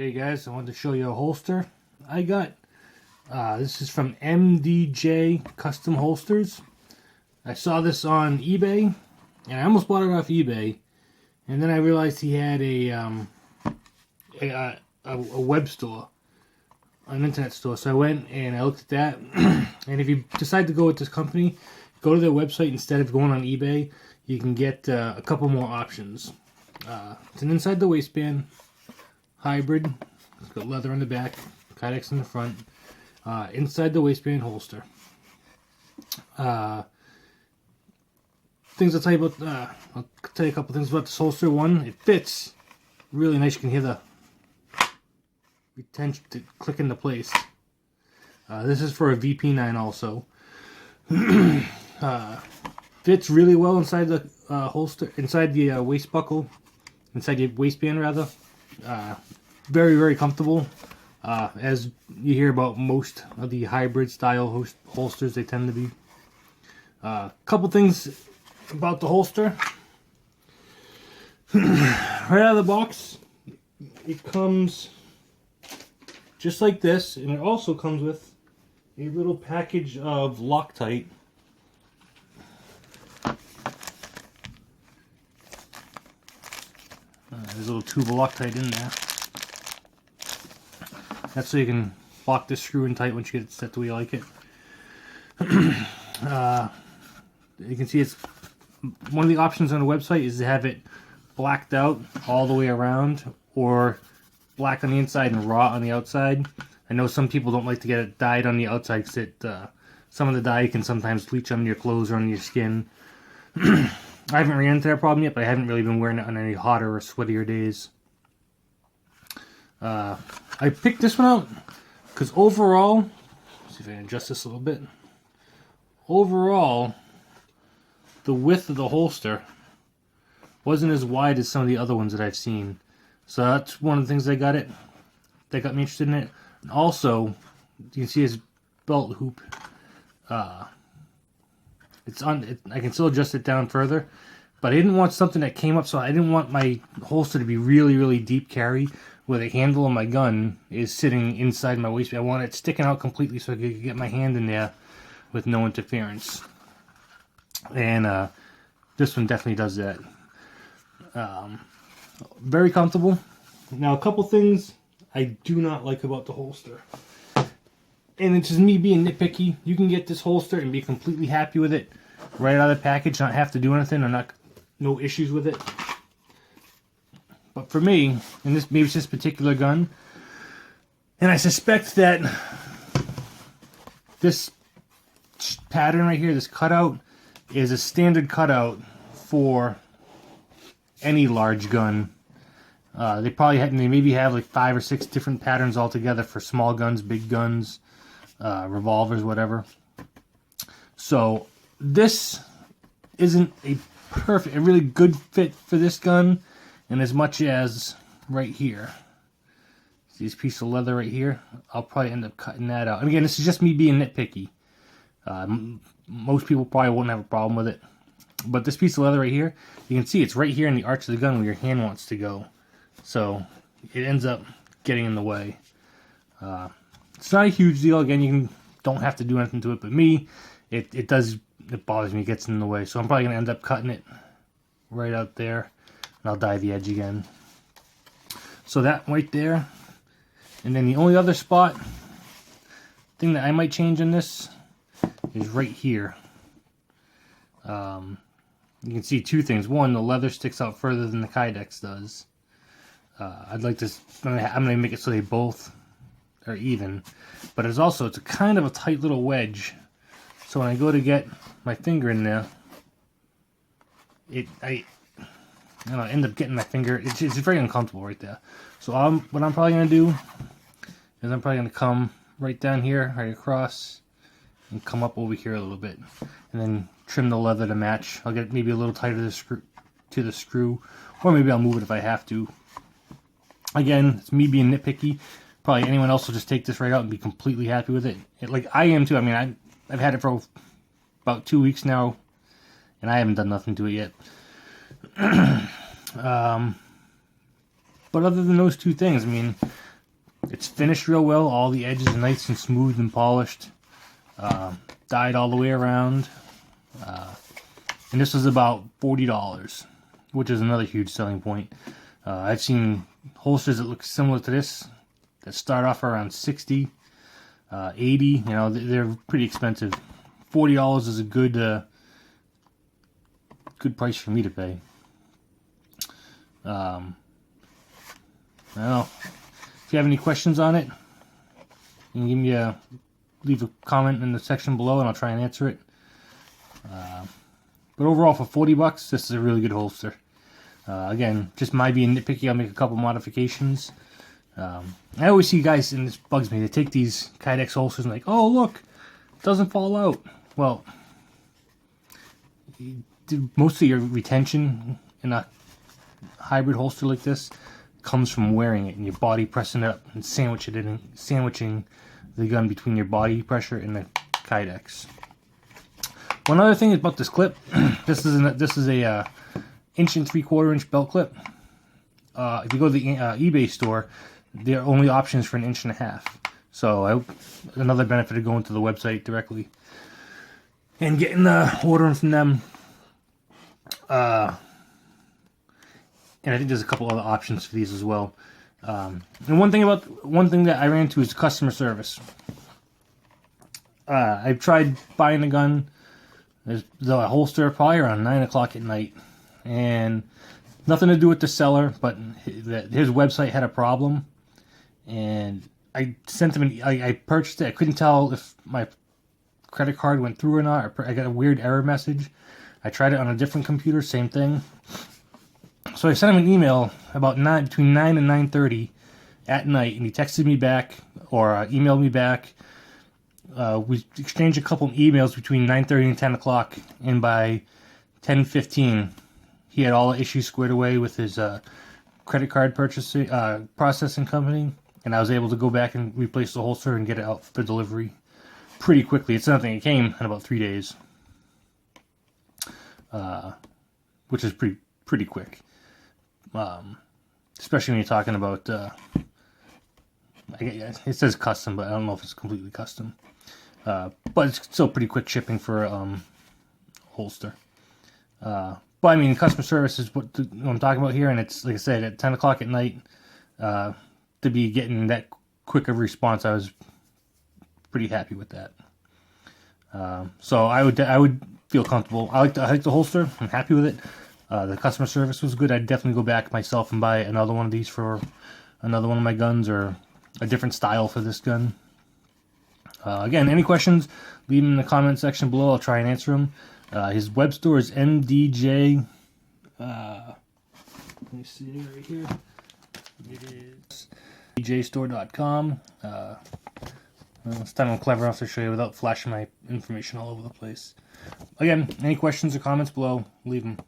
Hey guys, I wanted to show you a holster I got. This is from MDJ Custom Holsters. I saw this on eBay, and I almost bought it off eBay, and then I realized he had a web store, an internet store. So I went and I looked at that, and if you decide to go with this company, go to their website instead of going on eBay. You can get a couple more options. It's an inside the waistband hybrid. It's got leather on the back, kydex in the front, inside the waistband holster. Things I'll tell you about. I'll tell you a couple things about this holster. One, it fits really nice. You can hear the retention to click into place. This is for a vp9 also. Fits really well inside the holster, inside the waist buckle, inside the waistband rather. Very, very comfortable. As you hear about most of the hybrid style holsters, they tend to be. Couple things about the holster. Right out of the box, it comes just like this, and it also comes with a little package of Loctite. There's a little tube of Loctite in there. That's so you can lock this screw in tight once you get it set the way you like it. You can see it's one of the options on the website is to have it blacked out all the way around, or black on the inside and raw on the outside. I know some people don't like to get it dyed on the outside because some of the dye can sometimes leach on your clothes or on your skin. I haven't ran into that problem yet, but I haven't really been wearing it on any hotter or sweatier days. I picked this one out because overall, let's see if I can adjust this a little bit. Overall, the width of the holster wasn't as wide as some of the other ones that I've seen. So that's one of the things that got me interested in it. And also, you can see his belt hoop. It's on. I can still adjust it down further, but I didn't want something that came up. So I didn't want my holster to be really, really deep carry, where the handle of my gun is sitting inside my waistband. I want it sticking out completely so I could get my hand in there with no interference. And this one definitely does that. Very comfortable. Now, a couple things I do not like about the holster. And it's just me being nitpicky. You can get this holster and be completely happy with it right out of the package, not have to do anything, or no issues with it. But for me, and maybe it's this particular gun, and I suspect that this pattern right here, this cutout, is a standard cutout for any large gun. They maybe have like 5 or 6 different patterns altogether for small guns, big guns, revolvers, whatever. So this isn't a really good fit for this gun. And as much as right here, see this piece of leather right here, I'll probably end up cutting that out. And again, this is just me being nitpicky. Most people probably won't have a problem with it. But this piece of leather right here, you can see it's right here in the arch of the gun where your hand wants to go. So it ends up getting in the way. It's not a huge deal. Again, you don't have to do anything to it. But me, it bothers me. It gets in the way. So I'm probably going to end up cutting it right out there. And I'll dye the edge again. So that right there. And then the only other thing that I might change in this is right here. You can see 2 things. One, the leather sticks out further than the kydex does. I'm going to make it so they both are even. But it's a kind of a tight little wedge. So when I go to get my finger in there, I end up getting my finger. It's very uncomfortable right there. So what I'm probably going to do is I'm probably going to come right down here, right across, and come up over here a little bit, and then trim the leather to match. I'll get maybe a little tighter to the screw, or maybe I'll move it if I have to. Again, it's me being nitpicky. Probably anyone else will just take this right out and be completely happy with it. Like I am too. I mean, I've had it for about 2 weeks now, and I haven't done nothing to it yet. But other than those two things, I mean, It's finished real well. All the edges are nice and smooth and polished. Dyed all the way around. And this was about $40, which is another huge selling point. I've seen holsters that look similar to this that start off around 60, 80. You know, they're pretty expensive. $40 is a good price for me to pay. I don't know. If you have any questions on it, you can leave a comment in the section below, and I'll try and answer it. But overall, for $40, this is a really good holster. Again, just my being nitpicky, I'll make a couple modifications. I always see guys, and this bugs me, they take these Kydex holsters and like, oh look, it doesn't fall out. Well, most of your retention in a hybrid holster like this comes from wearing it and your body pressing it up and sandwiching the gun between your body pressure and the Kydex. One other thing about this clip, this is a 1.75" belt clip. If you go to the eBay store, their only option is for 1.5 inches. So another benefit of going to the website directly and getting ordering from them. And I think there's a couple other options for these as well. And one thing that I ran into is customer service. I've tried buying a gun, the holster, probably around 9 o'clock at night, and nothing to do with the seller, but his website had a problem, and I sent him I purchased it. I couldn't tell if my credit card went through or not. I got a weird error message. I tried it on a different computer, same thing. So I sent him an email about between 9 and 9:30 at night, and he texted me back or emailed me back. We exchanged a couple of emails between 9:30 and 10 o'clock, and by 10:15, he had all the issues squared away with his credit card processing company, and I was able to go back and replace the holster and get it out for delivery pretty quickly. It's something that came in about 3 days, which is pretty quick, especially when you're talking about. It says custom, but I don't know if it's completely custom. But it's still pretty quick shipping for holster. But I mean, customer service is what I'm talking about here, and it's, like I said, at 10 o'clock at night, to be getting that quick of a response, I was pretty happy with that. So I would feel comfortable. I like the holster. I'm happy with it. The customer service was good. I'd definitely go back myself and buy another one of these for another one of my guns, or a different style for this gun. Again, any questions, leave them in the comment section below. I'll try and answer them. His web store is MDJ. Let me see it right here. It is djstore.com. This time I'm clever enough to show you without flashing my information all over the place. Again, any questions or comments below, leave them.